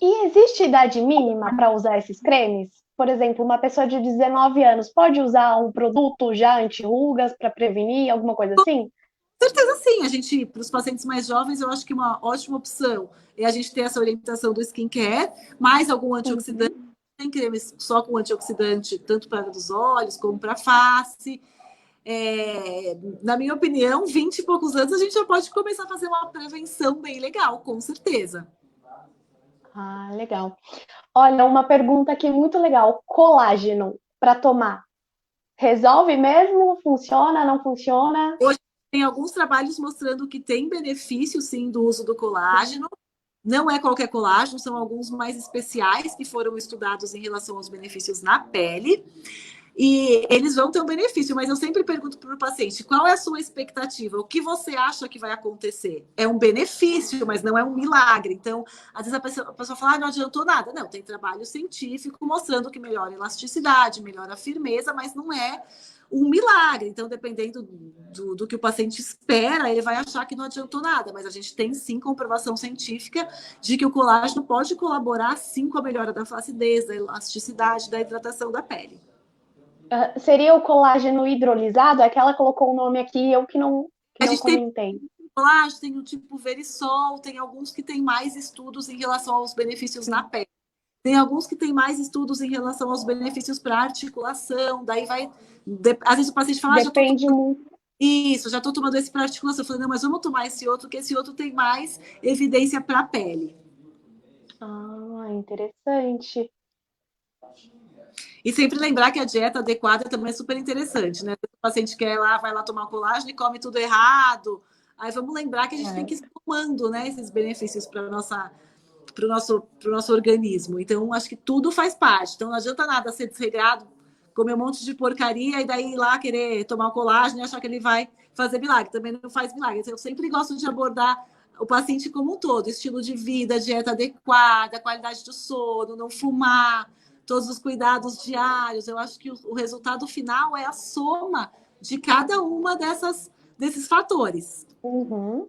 E existe idade mínima para usar esses cremes? Por exemplo, uma pessoa de 19 anos pode usar um produto já anti-rugas para prevenir, alguma coisa assim? Com certeza sim, a gente, para os pacientes mais jovens, eu acho que uma ótima opção é a gente ter essa orientação do skincare, mais algum antioxidante, tem cremes só com antioxidante, tanto para os olhos como para a face. Na minha opinião, 20 e poucos anos, a gente já pode começar a fazer uma prevenção bem legal, com certeza. Ah, legal. Olha, uma pergunta aqui muito legal. Colágeno para tomar, resolve mesmo? Funciona, não funciona? Hoje tem alguns trabalhos mostrando que tem benefício, sim, do uso do colágeno. Não é qualquer colágeno, são alguns mais especiais que foram estudados em relação aos benefícios na pele. E eles vão ter um benefício, mas eu sempre pergunto para o paciente, qual é a sua expectativa? O que você acha que vai acontecer? É um benefício, mas não é um milagre. Então, às vezes a pessoa fala, não adiantou nada. Não, tem trabalho científico mostrando que melhora a elasticidade, melhora a firmeza, mas não é um milagre. Então, dependendo do que o paciente espera, ele vai achar que não adiantou nada. Mas a gente tem, sim, comprovação científica de que o colágeno pode colaborar, sim, com a melhora da flacidez, da elasticidade, da hidratação da pele. Seria o colágeno hidrolisado? É que ela colocou o nome aqui, eu que não comentei. Colágeno, tem o tipo Verisol, tem alguns que têm mais estudos em relação aos benefícios na pele. Tem alguns que têm mais estudos em relação aos benefícios para articulação, daí vai... Às vezes o paciente fala, depende muito. Isso, já estou tomando esse para articulação. Eu falei, não, mas vamos tomar esse outro, que esse outro tem mais evidência para a pele. Ah, interessante. E sempre lembrar que a dieta adequada também é super interessante, né? O paciente quer lá, vai lá tomar colágeno e come tudo errado. Aí vamos lembrar que a gente tem que ir tomando, né, esses benefícios para o nosso organismo. Então, acho que tudo faz parte. Então, não adianta nada ser desregrado, comer um monte de porcaria e daí ir lá querer tomar o colágeno e achar que ele vai fazer milagre. Também não faz milagre. Eu sempre gosto de abordar o paciente como um todo, estilo de vida, dieta adequada, qualidade do sono, não fumar, todos os cuidados diários. Eu acho que o resultado final é a soma de cada uma desses fatores. Uhum.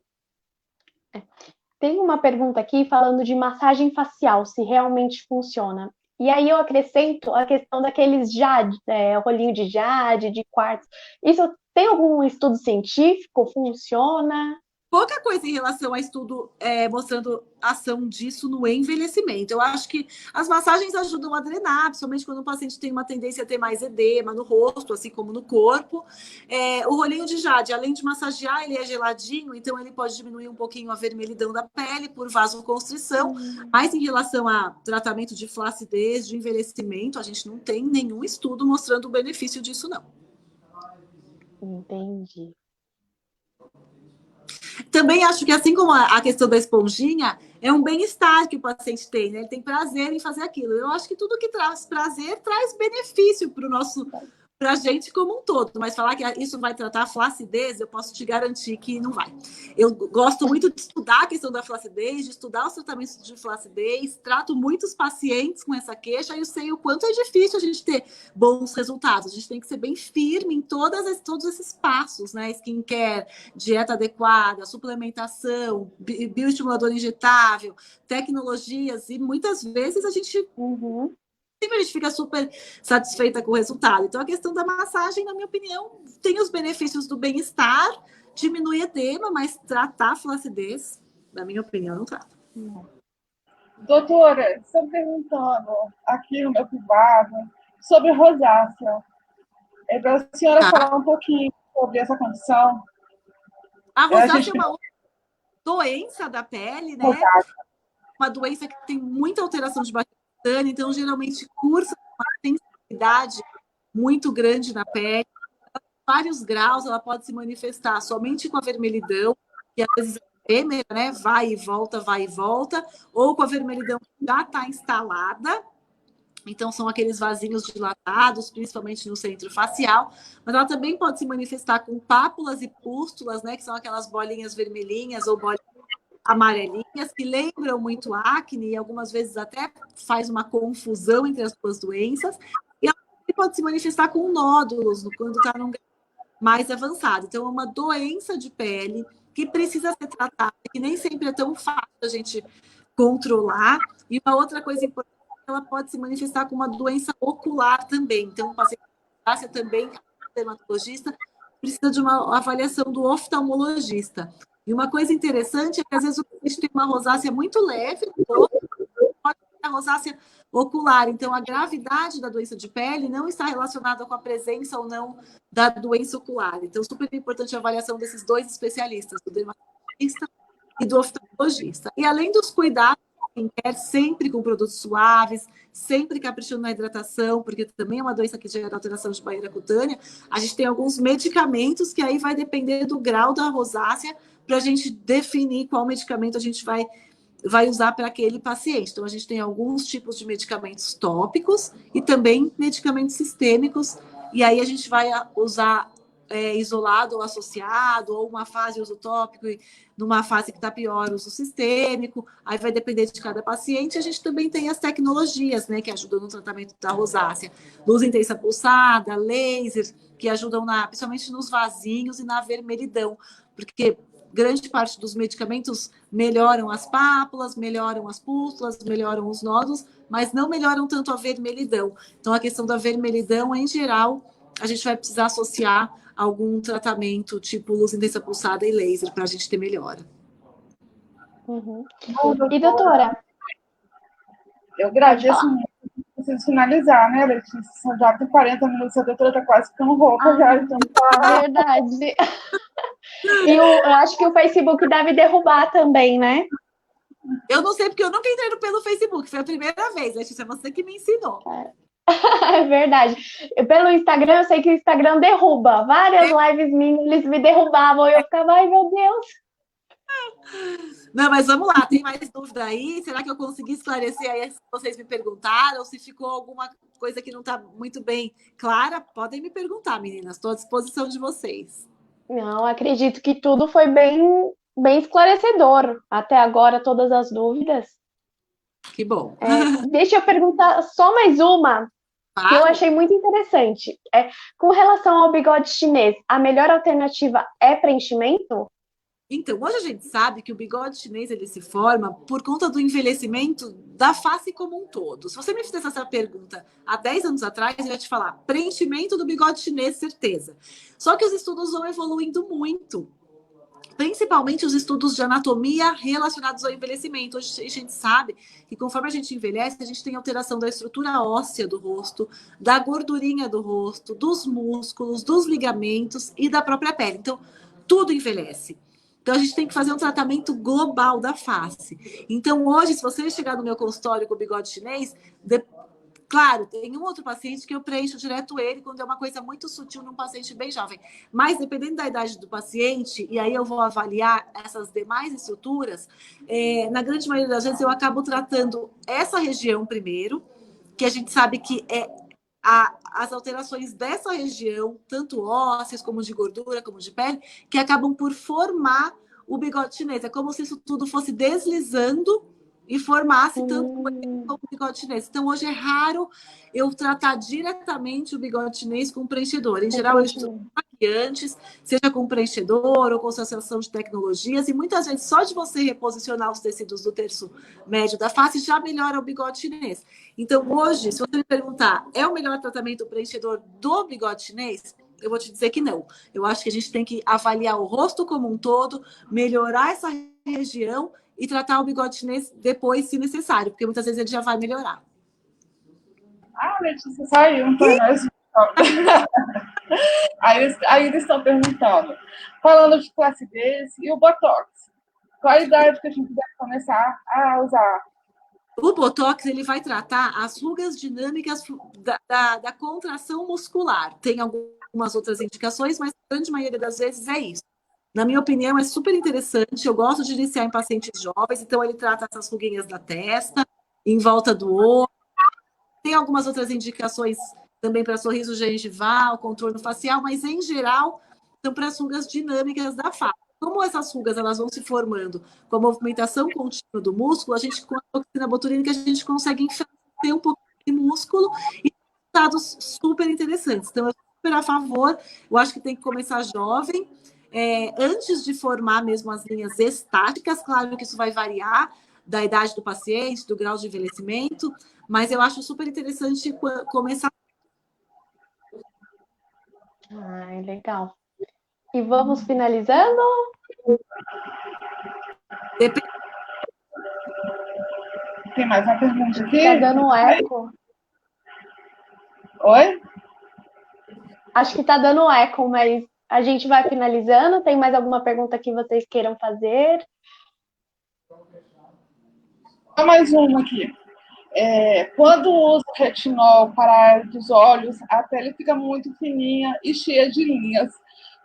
Tem uma pergunta aqui falando de massagem facial, se realmente funciona. E aí eu acrescento a questão daqueles jade, rolinho de jade, de quartzo. Isso tem algum estudo científico? Funciona? Pouca coisa em relação a estudo mostrando ação disso no envelhecimento. Eu acho que as massagens ajudam a drenar, principalmente quando o paciente tem uma tendência a ter mais edema no rosto, assim como no corpo. O rolinho de jade, além de massagear, ele é geladinho, então ele pode diminuir um pouquinho a vermelhidão da pele por vasoconstrição. Mas em relação a tratamento de flacidez, de envelhecimento, a gente não tem nenhum estudo mostrando o benefício disso, não. Entendi. Também acho que, assim como a questão da esponjinha, é um bem-estar que o paciente tem, né? Ele tem prazer em fazer aquilo. Eu acho que tudo que traz prazer traz benefício para a gente como um todo. Mas falar que isso vai tratar a flacidez, eu posso te garantir que não vai. Eu gosto muito de estudar a questão da flacidez, de estudar os tratamentos de flacidez, trato muitos pacientes com essa queixa e eu sei o quanto é difícil a gente ter bons resultados. A gente tem que ser bem firme em todos esses passos, né? Skincare, dieta adequada, suplementação, bioestimulador injetável, tecnologias, e muitas vezes a gente fica super satisfeita com o resultado. Então, a questão da massagem, na minha opinião, tem os benefícios do bem-estar, diminui edema, mas tratar a flacidez, na minha opinião, não trata. Doutora, estão perguntando aqui no meu privado sobre rosácea. É para a senhora falar um pouquinho sobre essa condição. A rosácea é uma outra doença da pele, né? Rosácea. Uma doença que tem muita alteração de bactéria, então geralmente cursa uma sensibilidade muito grande na pele. Vários graus, ela pode se manifestar somente com a vermelhidão, que às vezes é efêmera, né? Vai e volta, ou com a vermelhidão que já está instalada. Então, são aqueles vasinhos dilatados, principalmente no centro facial, mas ela também pode se manifestar com pápulas e pústulas, né? Que são aquelas bolinhas vermelhinhas ou bolinhas amarelinhas, que lembram muito acne e algumas vezes até faz uma confusão entre as duas doenças. E ela pode se manifestar com nódulos quando está num grau mais avançado. Então, é uma doença de pele que precisa ser tratada, que nem sempre é tão fácil a gente controlar. E uma outra coisa importante é que ela pode se manifestar com uma doença ocular também. Então, o paciente também, dermatologista, precisa de uma avaliação do oftalmologista. E uma coisa interessante é que, às vezes, o paciente tem uma rosácea muito leve, pode ter a rosácea ocular. Então, a gravidade da doença de pele não está relacionada com a presença ou não da doença ocular. Então, super importante a avaliação desses dois especialistas, do dermatologista e do oftalmologista. E, além dos cuidados, sempre com produtos suaves, sempre caprichando na hidratação, porque também é uma doença que gera alteração de barreira cutânea. A gente tem alguns medicamentos que aí vai depender do grau da rosácea para a gente definir qual medicamento a gente vai usar para aquele paciente. Então, a gente tem alguns tipos de medicamentos tópicos e também medicamentos sistêmicos, e aí a gente vai usar isolado ou associado, ou uma fase uso tópico e numa fase que está pior uso sistêmico, aí vai depender de cada paciente. A gente também tem as tecnologias, né, que ajudam no tratamento da rosácea, luz intensa pulsada, laser, que ajudam principalmente nos vasinhos e na vermelhidão, porque grande parte dos medicamentos melhoram as pápulas, melhoram as pústulas, melhoram os nódulos, mas não melhoram tanto a vermelhidão. Então, a questão da vermelhidão, em geral, a gente vai precisar associar algum tratamento, tipo luz intensa pulsada e laser, para a gente ter melhora. E, doutora? Eu agradeço muito. Preciso finalizar, né, Letícia? Já tem 40 minutos, a doutora está quase ficando rouca já. Então tá... Verdade. E eu acho que o Facebook deve derrubar também, né? Eu não sei, porque eu nunca entrei pelo Facebook. Foi a primeira vez, Letícia, você que me ensinou. É verdade. Pelo Instagram, eu sei que o Instagram derruba. Várias lives minhas, eles me derrubavam. E eu ficava, ai, meu Deus. Não, mas vamos lá. Tem mais dúvida aí? Será que eu consegui esclarecer aí se vocês me perguntaram? Se ficou alguma coisa que não está muito bem clara, podem me perguntar, meninas. Estou à disposição de vocês. Não, acredito que tudo foi bem bem esclarecedor. Até agora, todas as dúvidas. Que bom. Deixa eu perguntar só mais uma, que eu achei muito interessante. Com relação ao bigode chinês, a melhor alternativa é preenchimento? Então, hoje a gente sabe que o bigode chinês ele se forma por conta do envelhecimento da face como um todo. Se você me fizesse essa pergunta há 10 anos atrás, eu ia te falar preenchimento do bigode chinês, certeza. Só que os estudos vão evoluindo muito, principalmente os estudos de anatomia relacionados ao envelhecimento. Hoje a gente sabe que conforme a gente envelhece, a gente tem alteração da estrutura óssea do rosto, da gordurinha do rosto, dos músculos, dos ligamentos e da própria pele. Então, tudo envelhece. Então, a gente tem que fazer um tratamento global da face. Então, hoje, se você chegar no meu consultório com o bigode chinês, claro, tem um outro paciente que eu preencho direto ele quando é uma coisa muito sutil num paciente bem jovem. Mas, dependendo da idade do paciente, e aí eu vou avaliar essas demais estruturas, na grande maioria das vezes eu acabo tratando essa região primeiro, que a gente sabe que as alterações dessa região, tanto ósseas, como de gordura, como de pele, que acabam por formar o bigode chinês. É como se isso tudo fosse deslizando e formasse tanto como o bigode chinês. Então, hoje é raro eu tratar diretamente o bigode chinês com preenchedor. Em geral, eu estudo maquiantes, seja com preenchedor ou com associação de tecnologias, e muitas vezes só de você reposicionar os tecidos do terço médio da face já melhora o bigode chinês. Então, hoje, se você me perguntar, é o melhor tratamento o preenchedor do bigode chinês? Eu vou te dizer que não. Eu acho que a gente tem que avaliar o rosto como um todo, melhorar essa região e tratar o bigode chinês depois, se necessário, porque muitas vezes ele já vai melhorar. Letícia, saiu para nós. Aí eles estão perguntando, falando de placidez e o Botox, qual a idade que a gente deve começar a usar? O Botox ele vai tratar as rugas dinâmicas da contração muscular. Tem algumas outras indicações, mas a grande maioria das vezes é isso. Na minha opinião, é super interessante. Eu gosto de iniciar em pacientes jovens, então ele trata essas ruguinhas da testa, em volta do olho. Tem algumas outras indicações também para sorriso gengival, contorno facial, mas em geral são para as rugas dinâmicas da face. Como essas rugas elas vão se formando com a movimentação contínua do músculo, a gente com a toxina botulínica a gente consegue enfraquecer um pouco de músculo e resultados super interessantes. Então, eu sou super a favor. Eu acho que tem que começar jovem, antes de formar mesmo as linhas estáticas. Claro que isso vai variar da idade do paciente, do grau de envelhecimento, mas eu acho super interessante começar. Legal. E vamos finalizando? Tem mais uma pergunta aqui? Tá dando um eco. Oi? Acho que tá dando um eco, mas a gente vai finalizando. Tem mais alguma pergunta que vocês queiram fazer? Só mais uma aqui. Quando usa retinol para a área dos olhos, a pele fica muito fininha e cheia de linhas,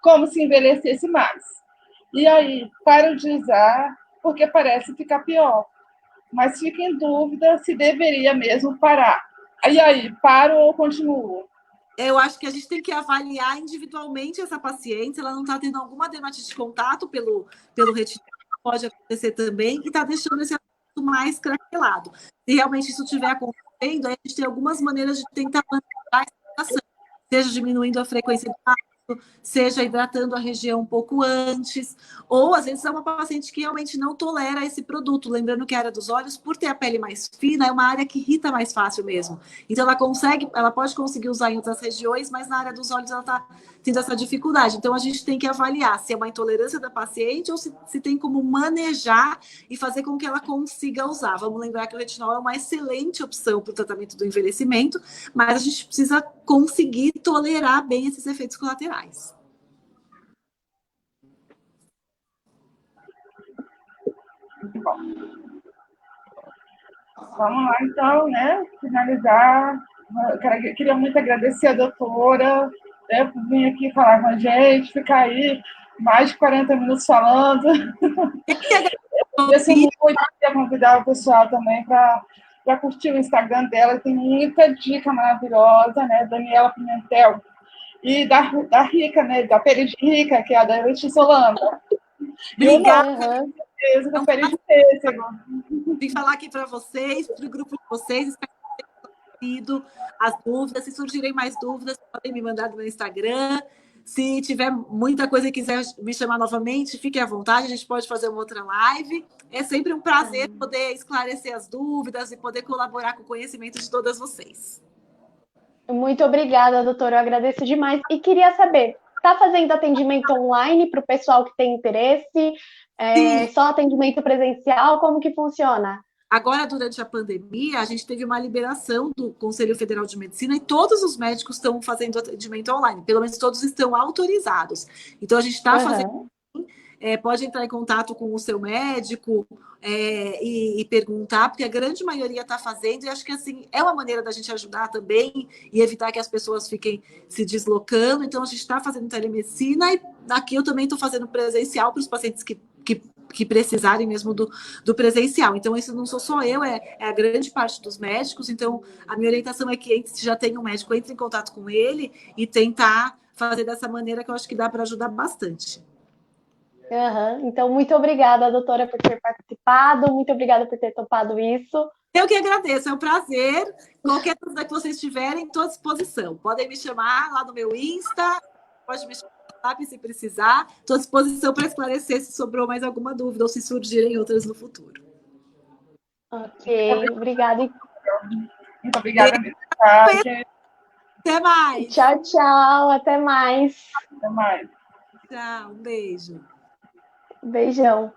como se envelhecesse mais. E aí, paro de usar porque parece ficar pior. Mas fico em dúvida se deveria mesmo parar. E aí, paro ou continuo? Eu acho que a gente tem que avaliar individualmente essa paciente, se ela não está tendo alguma dermatite de contato pelo retinol, pode acontecer também, e está deixando esse aspecto mais craquelado. Se realmente isso estiver acontecendo, aí a gente tem algumas maneiras de tentar manter a hidratação, seja diminuindo a frequência do hábito, seja hidratando a região um pouco antes, ou às vezes é uma paciente que realmente não tolera esse produto, lembrando que a área dos olhos, por ter a pele mais fina, é uma área que irrita mais fácil mesmo. Então ela pode conseguir usar em outras regiões, mas na área dos olhos ela está tendo essa dificuldade. Então a gente tem que avaliar se é uma intolerância da paciente ou se tem como manejar e fazer com que ela consiga usar. Vamos lembrar que o retinol é uma excelente opção para o tratamento do envelhecimento, mas a gente precisa conseguir tolerar bem esses efeitos colaterais. Bom. Vamos lá, então, né? Finalizar. Eu queria muito agradecer a doutora, né, por vir aqui falar com a gente, ficar aí mais de 40 minutos falando. Agradeço muito, queria convidar o pessoal também para curtir o Instagram dela, tem muita dica maravilhosa, né? Daniela Pimentel. E da Rica, né? Da Pele de Rica, que é a da Letícia Holanda. Obrigada. Eu tô feliz de pêssego. Vim falar aqui para vocês, para o grupo de vocês, espero que tenham respondido as dúvidas. Se surgirem mais dúvidas, podem me mandar no meu Instagram. Se tiver muita coisa e quiser me chamar novamente, fique à vontade, a gente pode fazer uma outra live. É sempre um prazer poder esclarecer as dúvidas e poder colaborar com o conhecimento de todas vocês. Muito obrigada, doutora. Eu agradeço demais. E queria saber, está fazendo atendimento online para o pessoal que tem interesse? Só atendimento presencial? Como que funciona? Agora, durante a pandemia, a gente teve uma liberação do Conselho Federal de Medicina e todos os médicos estão fazendo atendimento online. Pelo menos todos estão autorizados. Então, a gente está fazendo... pode entrar em contato com o seu médico e perguntar, porque a grande maioria está fazendo, e acho que assim é uma maneira da gente ajudar também e evitar que as pessoas fiquem se deslocando. Então, a gente está fazendo telemedicina e aqui eu também estou fazendo presencial para os pacientes que precisarem mesmo do presencial. Então, isso não sou só eu, é a grande parte dos médicos. Então, a minha orientação é que se já tem um médico, entre em contato com ele e tentar fazer dessa maneira, que eu acho que dá para ajudar bastante. Então, muito obrigada, doutora, por ter participado, muito obrigada por ter topado isso. Eu que agradeço, é um prazer. Qualquer dúvida que vocês tiverem, estou à disposição. Podem me chamar lá no meu Insta, pode me chamar no WhatsApp se precisar. Estou à disposição para esclarecer se sobrou mais alguma dúvida ou se surgirem outras no futuro. Ok, obrigada. Muito obrigada. Até mais. Tchau, tchau. Até mais. Até mais. Tchau, um beijo. Beijão.